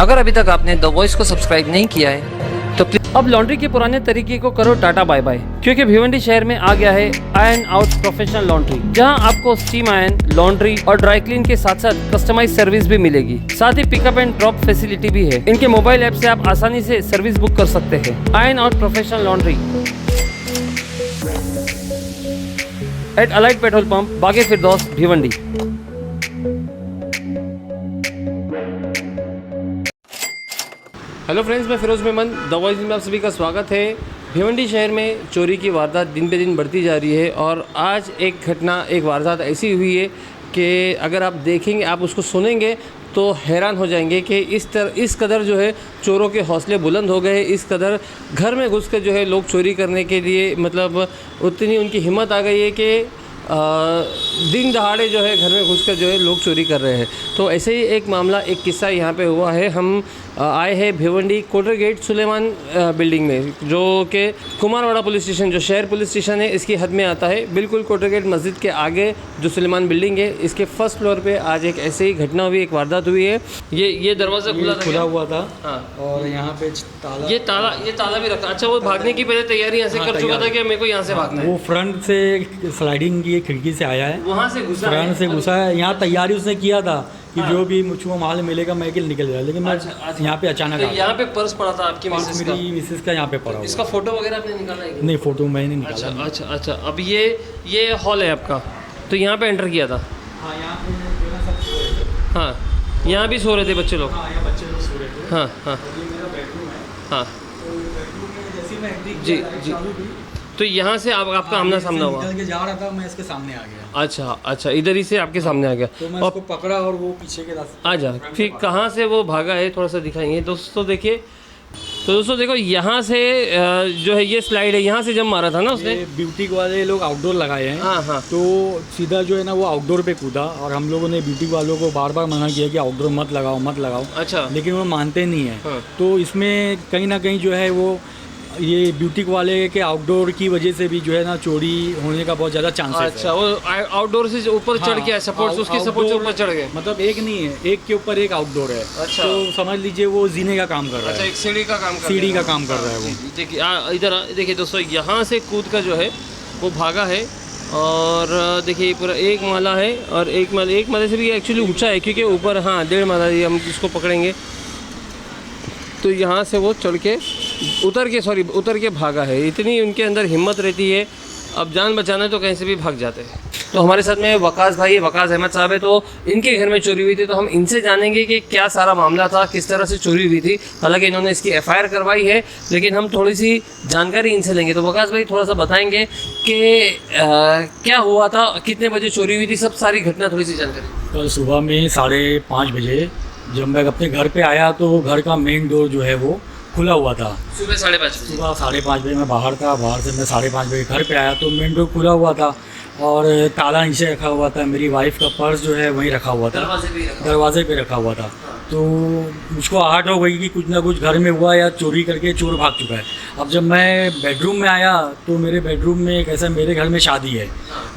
अगर अभी तक आपने द वॉइस को सब्सक्राइब नहीं किया है तो प्लीज अब लॉन्ड्री के पुराने तरीके को करो टाटा बाय बाय, क्योंकि भिवंडी शहर में आ गया है आयरन आउट प्रोफेशनल लॉन्ड्री, जहां आपको स्टीम आयरन, लॉन्ड्री और ड्राई क्लीन के साथ साथ कस्टमाइज सर्विस भी मिलेगी। साथ ही पिकअप एंड ड्रॉप फैसिलिटी भी है। इनके मोबाइल ऐप से आप आसानी से सर्विस बुक कर सकते हैं। Iron out professional laundry at अलाइट petrol pump, Baghe Firdaus, Bhiwandi. Hello friends, मैं फिरोज मेमन, द वॉइस में आप सभी का स्वागत है। भिवंडी शहर में चोरी की वारदात दिन पे दिन बढ़ती जा रही है और आज एक वारदात ऐसी हुई है कि अगर आप देखेंगे, आप उसको सुनेंगे तो हैरान हो जाएंगे कि इस कदर जो है चोरों के हौसले बुलंद हो गए, इस कदर घर में घुस कर जो है लोग चोरी करने के लिए मतलब उतनी उनकी हिम्मत आ गई है कि दिन दहाड़े जो है घर में घुसकर जो है लोग चोरी कर रहे हैं। तो ऐसे ही एक मामला, एक किस्सा यहाँ पे हुआ है। हम आए हैं भिवंडी कोटर गेट सुलेमान बिल्डिंग में, जो कि कुमारवाड़ा पुलिस स्टेशन, जो शहर पुलिस स्टेशन है, इसकी हद में आता है। बिल्कुल कोटर गेट मस्जिद के आगे जो सुलेमान बिल्डिंग है, इसके फर्स्ट फ्लोर पे आज एक ऐसे ही घटना हुई, एक वारदात हुई है। ये दरवाज़ा खुला हुआ था। हाँ। और यहाँ पे ये ताला भी रखा। अच्छा, वो भागने की पहले तैयारी यहाँ से कर चुका था कि मेरे को यहाँ से भागना है? वो फ्रंट से स्लाइडिंग की खिड़की से आया है, वहाँ से घुसा है? फ्रंट से घुसा है। यहाँ तैयारी उसने किया था कि जो भी मुझको माल मिलेगा मैं निकल जाए, लेकिन मैं यहाँ पे अचानक तो यहाँ पे पर्स पड़ा था आपकी मिसेस का? मेरी मिसेस का यहाँ पे पड़ा हुआ। इसका फोटो वगैरह आपने निकाला है? नहीं, फोटो मैंने निकाला। अच्छा। अब ये हॉल है आपका, तो यहाँ पे एंटर किया था? हाँ, यहाँ पे हाँ, यहाँ भी सो रहे थे बच्चे लोग? हाँ, यहाँ बच्चे लोग सो रहे थे। हाँ। ये मेरा बेडरूम है। हाँ, तो बेडरूम में जैसे मैं एंट्री जी। चालू की, तो यहाँ से आपका आमना सामना हुआ? निकल के जा रहा था, मैं इसके सामने आ गया। अच्छा, इधर ही से आपके सामने आ गया। तो मैं और इसको पकड़ा और वो पीछे के रास्ते आ जा, फिर कहाँ से वो भागा है थोड़ा सा दिखाएंगे दोस्तों। देखिए, तो दोस्तों देखो, यहाँ से जो है ये स्लाइड है, यहाँ से जब मारा था ना उसने। ब्यूटी वाले लोग आउटडोर लगाए हैं। हाँ। तो सीधा जो है ना वो आउटडोर पे कूदा, और हम लोगों ने ब्यूटी वालों को बार बार मना किया कि आउटडोर मत लगाओ। अच्छा। लेकिन वो मानते नहीं है। हाँ। तो इसमें कहीं ना कहीं जो है वो ये ब्यूटी वाले के आउटडोर की वजह से भी जो है ना चोरी होने का बहुत ज़्यादा चांसेस है। अच्छा, वो आउटडोर से ऊपर चढ़ के सपोर्ट, उसके सपोर्ट से ऊपर चढ़ गए? मतलब एक नहीं है, एक के ऊपर एक आउटडोर है। अच्छा। तो समझ लीजिए वो जीने का काम कर रहा अच्छा, है। एक सीढ़ी का काम कर रहा है वो। देखिए इधर देखिए दोस्तों, यहाँ से कूद का जो है वो भागा है। और देखिए पूरा एक माला है, और एक माले से भी एक्चुअली ऊंचा है, क्योंकि ऊपर 1.5 माला हम इसको पकड़ेंगे तो यहाँ से वो चढ़ के उतर के भागा है। इतनी उनके अंदर हिम्मत रहती है, अब जान बचाना तो कहीं से भी भाग जाते हैं। तो हमारे साथ में वकास अहमद साहब है, तो इनके घर में चोरी हुई थी, तो हम इनसे जानेंगे कि क्या सारा मामला था, किस तरह से चोरी हुई थी। हालांकि इन्होंने इसकी FIR करवाई है, लेकिन हम थोड़ी सी जानकारी इनसे लेंगे। तो वकास भाई थोड़ा सा बताएंगे कि क्या हुआ था, कितने बजे चोरी हुई थी, सब सारी घटना थोड़ी सी जानकारी। कल सुबह में 5:30 बजे जब मैं अपने घर पे आया तो घर का मेन डोर जो है वो खुला हुआ था। सुबह 5:30 बजे मैं बाहर था, बाहर से मैं 5:30 बजे घर पे आया तो मेन डोर खुला हुआ था और ताला नीचे रखा हुआ था। मेरी वाइफ का पर्स जो है वहीं रखा हुआ था, दरवाजे पे रखा हुआ था। तो मुझको आहट हो गई कि कुछ ना कुछ घर में हुआ या चोरी करके चोर भाग चुका है। अब जब मैं बेडरूम में आया तो मेरे बेडरूम में एक ऐसा, मेरे घर में शादी है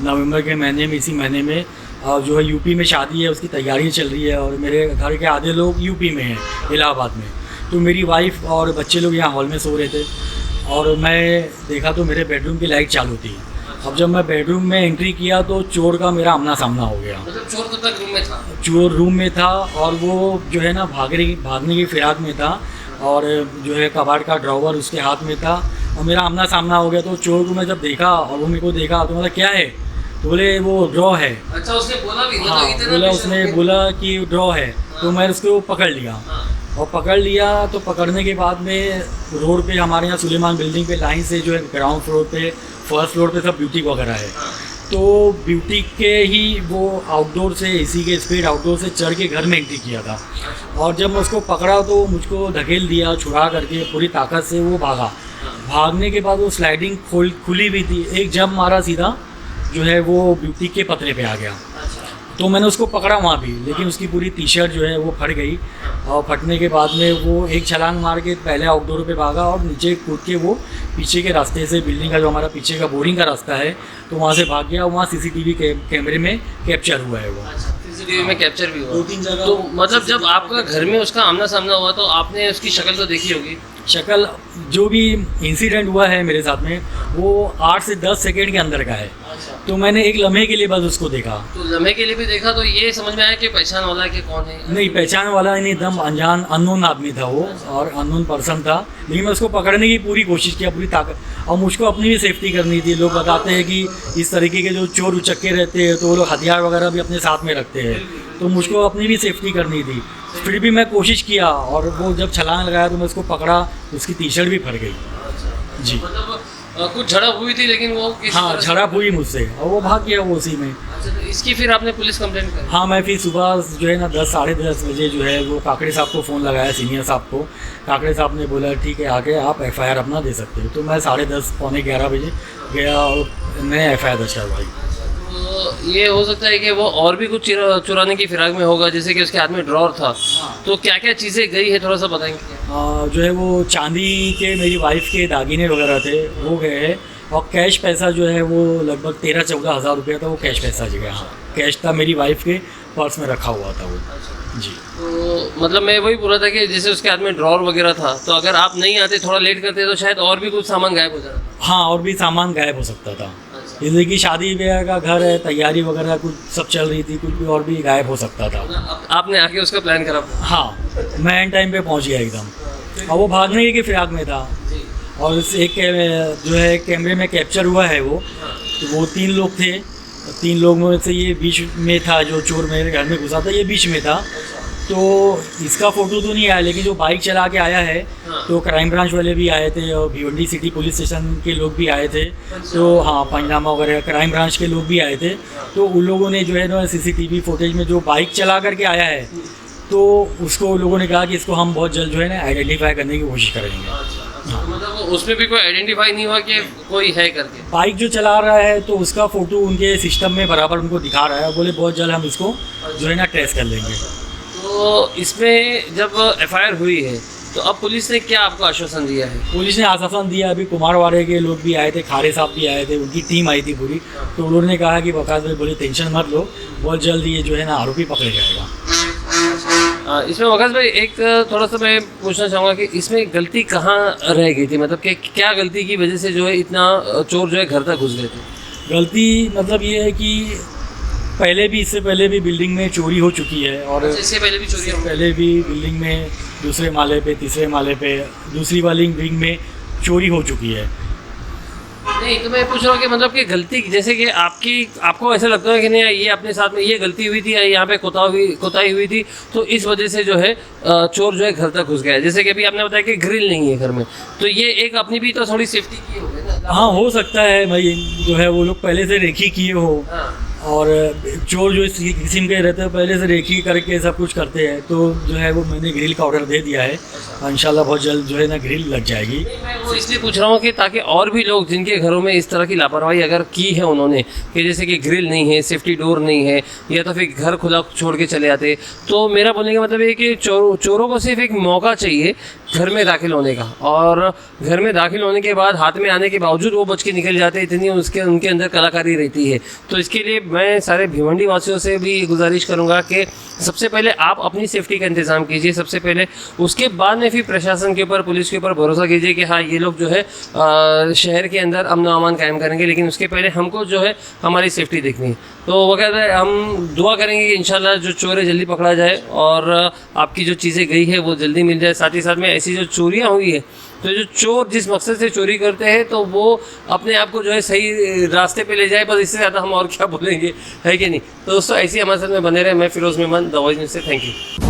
नवंबर के महीने में, इसी महीने में, और जो है यूपी में शादी है, उसकी तैयारी चल रही है, और मेरे घर के आधे लोग यूपी में हैं, इलाहाबाद में। तो मेरी वाइफ और बच्चे लोग यहाँ हॉल में सो रहे थे, और मैं देखा तो मेरे बेडरूम की लाइट चालू थी। अब जब मैं बेडरूम में एंट्री किया तो चोर का मेरा आमना सामना हो गया। मतलब चोर तो तक रूम में था? चोर रूम में था, और वो जो है ना भागने की फिराक में था, और जो है कबाड़ का ड्रॉवर उसके हाथ में था, और मेरा आमना सामना हो गया। तो चोर को मैं जब देखा और वो मेरे को देखा तो मतलब क्या है, तो बोले वो ड्रॉ है। अच्छा, उसने बोला भी? हाँ, उसने बोला कि ड्रॉ है। तो मैं उसको पकड़ लिया, और पकड़ लिया तो पकड़ने के बाद में रोड पे हमारे यहाँ सुलेमान बिल्डिंग पे लाइन से जो है ग्राउंड फ्लोर पे, फर्स्ट फ्लोर पे सब ब्यूटी वगैरह है। तो ब्यूटी के ही वो आउटडोर से, एसी के स्पीड आउटडोर से चढ़ के घर में एंट्री किया था। और जब मैं उसको पकड़ा तो मुझको धकेल दिया, छुड़ा करके पूरी ताकत से वो भागा। भागने के बाद वो स्लाइडिंग खुली भी थी, एक जंप मारा सीधा जो है वो ब्यूटी के पतरे पे आ गया। तो मैंने उसको पकड़ा वहाँ भी, लेकिन उसकी पूरी टी शर्ट जो है वो फट गई, और फटने के बाद में वो एक छलांग मार के पहले आउटडोर पे भागा, और नीचे कूद के वो पीछे के रास्ते से, बिल्डिंग का जो हमारा पीछे का बोरिंग का रास्ता है, तो वहाँ से भाग गया। वहाँ CCTV कैमरे में कैप्चर हुआ है वो। सीसीटीवी में कैप्चर भी हुआ। 2-3 जगह तो मतलब जब आपका घर में उसका आमना सामना हुआ तो आपने उसकी शक्ल तो देखी होगी। शक्ल जो भी इंसिडेंट हुआ है मेरे साथ में वो 8 से 10 सेकेंड के अंदर का है। तो मैंने एक लम्हे के लिए बस उसको देखा। तो लम्हे के लिए भी देखा तो ये समझ में आया कि पहचान वाला है कि कौन है? नहीं, पहचान वाला नहीं, एकदम अनजान अननोन आदमी था वो और अननोन पर्सन था। लेकिन मैं उसको पकड़ने की पूरी कोशिश किया, पूरी ताकत, और मुझको अपनी भी सेफ्टी करनी थी। लोग बताते हैं कि इस तरीके के जो चोर उचक्के रहते हैं तो वो लोग हथियार वगैरह भी अपने साथ में रखते हैं, तो मुझको अपनी भी सेफ्टी करनी थी। फिर भी मैं कोशिश किया और वो जब छलांग लगाया तो मैं उसको पकड़ा, उसकी टी शर्ट भी फट गई। जी, मतलब कुछ झड़प हुई थी लेकिन वो किसी हाँ, तरह से- झड़प हुई मुझसे और वो भाग गया वो उसी में। अच्छा, तो इसकी फिर आपने पुलिस कंप्लेंट कर? हाँ, मैं फिर सुबह जो है ना 10 साढ़े 10 बजे जो है वो काकड़े साहब को फ़ोन लगाया, सीनियर साहब को। काकड़े साहब ने बोला ठीक है आके आप FIR अपना दे सकते हो। तो मैं 10:30 पौने 11 बजे गया और मैंने FIR दर्ज करवाई। तो ये हो सकता है कि वो और भी कुछ चुराने की फिराक में होगा, जैसे कि उसके हाथ में ड्रॉर था। तो क्या क्या चीज़ें गई है थोड़ा सा बताएंगे? जो है वो चांदी के मेरी वाइफ के दागिने वगैरह थे वो गए हैं, और कैश पैसा जो है वो लगभग 13-14 हज़ार रुपया था, वो कैश पैसा जो गया। हाँ, कैश था मेरी वाइफ के पर्स में रखा हुआ था वो। जी, तो मतलब मैं वही बोल रहा था कि जैसे उसके हाथ में ड्रॉर वगैरह था, तो अगर आप नहीं आते, थोड़ा लेट करते तो शायद और भी कुछ सामान गायब हो जाता। हाँ, और भी सामान गायब हो सकता था। जैसे कि शादी ब्याह का घर है, तैयारी वगैरह कुछ सब चल रही थी, कुछ भी और भी गायब हो सकता था। आपने आके उसका प्लान करा? हाँ, मैं एंड टाइम पे पहुंच गया एकदम, और वो भागने के फिराक में था। और उस एक जो है कैमरे में कैप्चर हुआ है वो 3 लोग थे। 3 लोगों में से ये बीच में था, जो चोर मेरे घर में घुसा था ये बीच में था। तो इसका फ़ोटो तो नहीं आया, लेकिन जो बाइक चला के आया है तो क्राइम ब्रांच वाले भी आए थे और भिवंडी सिटी पुलिस स्टेशन के लोग भी आए थे। तो हाँ, पंचनामा वगैरह क्राइम ब्रांच के लोग भी आए थे। तो उन लोगों ने जो है ना CCTV फुटेज में जो बाइक चला करके आया है, तो उसको उन लोगों ने कहा कि इसको हम बहुत जल्द जो है ना आइडेंटिफाई करने की कोशिश करेंगे। हाँ। मतलब उसमें भी कोई आइडेंटिफाई नहीं हुआ कि कोई है करके? बाइक जो चला रहा है तो उसका फ़ोटो उनके सिस्टम में बराबर उनको दिखा रहा है। बोले बहुत जल्द हम इसको जो है ना ट्रेस कर लेंगे। तो इसमें जब FIR हुई है तो अब पुलिस ने क्या आपको आश्वासन दिया है? पुलिस ने आश्वासन दिया, अभी कुमारवाड़े के लोग भी आए थे, खारे साहब भी आए थे, उनकी टीम आई थी पूरी। तो उन्होंने कहा कि वकास भाई बोले टेंशन मत लो, बहुत जल्द ये जो है ना आरोपी पकड़े जाएगा। इसमें वकास भाई एक थोड़ा सा मैं पूछना चाहूँगा कि इसमें गलती कहाँ रह गई थी, मतलब कि क्या गलती की वजह से जो है इतना चोर जो है घर तक घुस गए थे? गलती मतलब ये है कि इससे पहले भी बिल्डिंग में चोरी हो चुकी है, और इससे पहले भी चोरी पहले भी बिल्डिंग में दूसरे माले पे, तीसरे माले पे, दूसरी वाली विंग में चोरी हो चुकी है। नहीं, तो मैं पूछ रहा हूँ कि मतलब कि गलती जैसे कि आपको ऐसा लगता है कि नहीं ये अपने साथ में ये गलती हुई थी या यहाँ पे कोताही हुई थी, तो इस वजह से जो है चोर जो है घर तक घुस गया। जैसे कि अभी आपने बताया कि ग्रिल नहीं है घर में, तो ये एक अपनी भी तो थोड़ी सेफ्टी की होगी ना? हाँ, हो सकता है भाई, जो है वो लोग पहले से रेखी किए हो, और चोर जो इस किस्म के रहते हैं पहले से रेखी करके सब कुछ करते हैं। तो जो है वो मैंने ग्रिल का ऑर्डर दे दिया है, इंशाल्लाह बहुत जल्द जो है ना ग्रिल लग जाएगी। मैं वो इसलिए पूछ रहा हूँ कि ताकि और भी लोग जिनके घरों में इस तरह की लापरवाही अगर की है उन्होंने, कि जैसे कि ग्रिल नहीं है, सेफ्टी डोर नहीं है, या तो फिर घर खुला छोड़ के चले आते, तो मेरा बोलने का मतलब ये कि चोरों को सिर्फ एक मौका चाहिए घर में दाखिल होने का, और घर में दाखिल होने के बाद हाथ में आने के बावजूद वो बच के निकल जाते, इतनी उनके अंदर कलाकारी रहती है। तो इसके लिए मैं सारे भिवंडी वासियों से भी गुजारिश करूंगा कि सबसे पहले आप अपनी सेफ्टी का इंतज़ाम कीजिए सबसे पहले, उसके बाद में फिर प्रशासन के ऊपर, पुलिस के ऊपर भरोसा कीजिए कि हाँ ये लोग जो है शहर के अंदर अमन अमान कायम करेंगे, लेकिन उसके पहले हमको जो है हमारी सेफ्टी देखनी है। तो वगैरह हम दुआ करेंगे कि इंशाल्लाह जो चोर है जल्दी पकड़ा जाए और आपकी जो चीज़ें गई है वो जल्दी मिल जाए। साथ ही साथ में ऐसी जो चोरियाँ हुई है, तो जो चोर जिस मकसद से चोरी करते हैं तो वो अपने आप को जो है सही रास्ते पे ले जाए, बस इससे ज़्यादा हम और क्या बोलेंगे, है कि नहीं? तो दोस्तों ऐसे ही हमारे साथ में बने रहे। मैं Firoz Memon, the voice news से, थैंक यू।